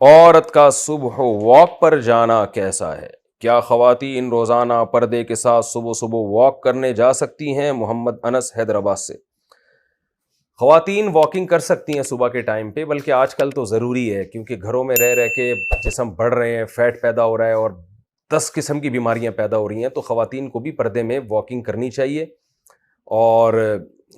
عورت کا صبح واک پر جانا کیسا ہے؟ کیا خواتین روزانہ پردے کے ساتھ صبح صبح واک کرنے جا سکتی ہیں؟ محمد انس حیدرآباد سے۔ خواتین واکنگ کر سکتی ہیں صبح کے ٹائم پہ، بلکہ آج کل تو ضروری ہے کیونکہ گھروں میں رہ رہ کے جسم بڑھ رہے ہیں، فیٹ پیدا ہو رہا ہے اور 10 قسم کی بیماریاں پیدا ہو رہی ہیں، تو خواتین کو بھی پردے میں واکنگ کرنی چاہیے۔ اور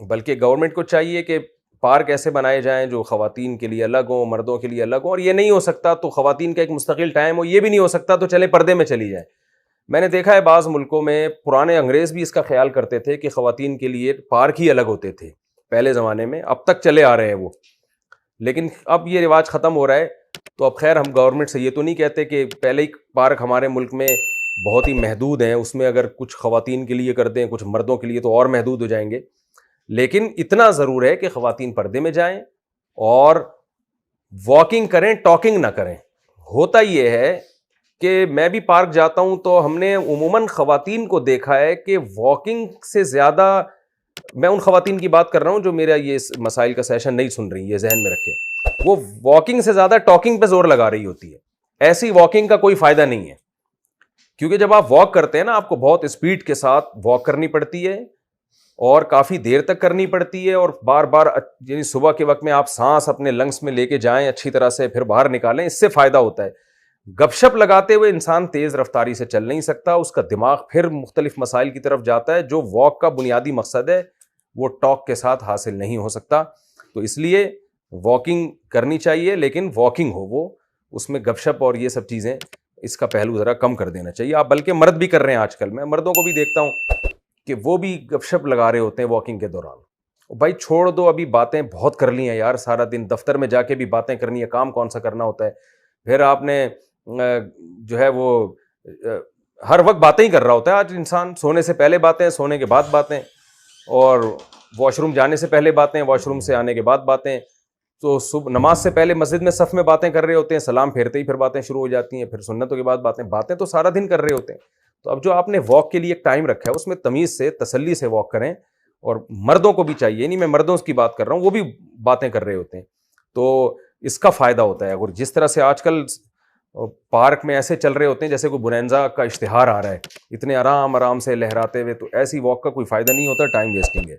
بلکہ گورنمنٹ کو چاہیے کہ پارک ایسے بنائے جائیں جو خواتین کے لیے الگ ہوں، مردوں کے لیے الگ ہوں، اور یہ نہیں ہو سکتا تو خواتین کا ایک مستقل ٹائم ہو، یہ بھی نہیں ہو سکتا تو چلے پردے میں چلی جائیں۔ میں نے دیکھا ہے بعض ملکوں میں پرانے انگریز بھی اس کا خیال کرتے تھے کہ خواتین کے لیے پارک ہی الگ ہوتے تھے پہلے زمانے میں، اب تک چلے آ رہے ہیں وہ، لیکن اب یہ رواج ختم ہو رہا ہے۔ تو اب خیر ہم گورنمنٹ سے یہ تو نہیں کہتے کہ پہلے ہی پارک ہمارے ملک میں بہت ہی محدود ہیں، اس میں اگر کچھ خواتین کے لیے کر دیں کچھ مردوں کے لیے تو اور محدود ہو جائیں گے، لیکن اتنا ضرور ہے کہ خواتین پردے میں جائیں اور واکنگ کریں، ٹاکنگ نہ کریں۔ ہوتا یہ ہے کہ میں بھی پارک جاتا ہوں تو ہم نے عموماً خواتین کو دیکھا ہے کہ واکنگ سے زیادہ، میں ان خواتین کی بات کر رہا ہوں جو میرا یہ مسائل کا سیشن نہیں سن رہی، یہ ذہن میں رکھیں، وہ واکنگ سے زیادہ ٹاکنگ پہ زور لگا رہی ہوتی ہے۔ ایسی واکنگ کا کوئی فائدہ نہیں ہے، کیونکہ جب آپ واک کرتے ہیں نا، آپ کو بہت اسپیڈ کے ساتھ واک کرنی پڑتی ہے اور کافی دیر تک کرنی پڑتی ہے، اور بار بار، یعنی صبح کے وقت میں آپ سانس اپنے لنگس میں لے کے جائیں اچھی طرح سے، پھر باہر نکالیں، اس سے فائدہ ہوتا ہے۔ گپ شپ لگاتے ہوئے انسان تیز رفتاری سے چل نہیں سکتا، اس کا دماغ پھر مختلف مسائل کی طرف جاتا ہے، جو واک کا بنیادی مقصد ہے وہ ٹاک کے ساتھ حاصل نہیں ہو سکتا۔ تو اس لیے واکنگ کرنی چاہیے، لیکن واکنگ ہو وہ، اس میں گپ شپ اور یہ سب چیزیں، اس کا پہلو ذرا کم کر دینا چاہیے۔ آپ بلکہ مرد بھی کر رہے ہیں آج کل، میں مردوں کو بھی دیکھتا ہوں کہ وہ بھی گپ شپ لگا رہے ہوتے ہیں واکنگ کے دوران۔ بھائی چھوڑ دو، ابھی باتیں بہت کر لی ہیں یار، سارا دن دفتر میں جا کے بھی باتیں کرنی ہے، کام کون سا کرنا ہوتا ہے؟ پھر آپ نے جو ہے وہ ہر وقت باتیں ہی کر رہا ہوتا ہے آج انسان، سونے سے پہلے باتیں، سونے کے بعد باتیں، اور واش روم جانے سے پہلے باتیں، واش روم سے آنے کے بعد باتیں، تو صبح نماز سے پہلے مسجد میں صف میں باتیں کر رہے ہوتے ہیں، سلام پھیرتے ہی پھر باتیں شروع ہو جاتی ہیں، پھر سنتوں کے بعد باتیں تو سارا دن کر رہے ہوتے ہیں۔ تو اب جو آپ نے واک کے لیے ایک ٹائم رکھا ہے، اس میں تمیز سے، تسلی سے واک کریں، اور مردوں کو بھی چاہیے، نہیں میں مردوں کی بات کر رہا ہوں، وہ بھی باتیں کر رہے ہوتے ہیں، تو اس کا فائدہ ہوتا ہے۔ اور جس طرح سے آج کل پارک میں ایسے چل رہے ہوتے ہیں جیسے کوئی بونانزا کا اشتہار آ رہا ہے، اتنے آرام سے لہراتے ہوئے، تو ایسی واک کا کوئی فائدہ نہیں ہوتا، ٹائم ویسٹنگ ہے۔